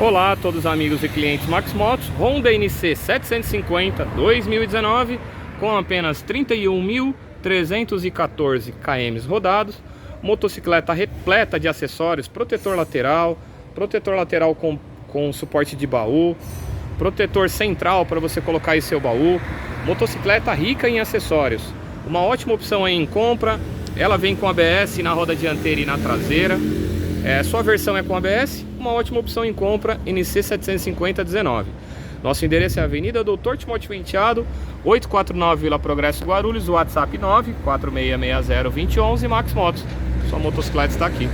Olá a todos os amigos e clientes Max Motos. Honda NC 750 2019 com apenas 31.314 km rodados. Motocicleta repleta de acessórios: protetor lateral com suporte de baú, protetor central para você colocar aí seu baú. Motocicleta rica em acessórios, uma ótima opção aí em compra. Ela vem com ABS na roda dianteira e na traseira. Sua versão é com ABS, uma ótima opção em compra, NC 750 19. Nosso endereço é Avenida Doutor Timóteo Penteado, 849 Vila Progresso, Guarulhos. O WhatsApp 946602011. Max Motos, sua motocicleta está aqui.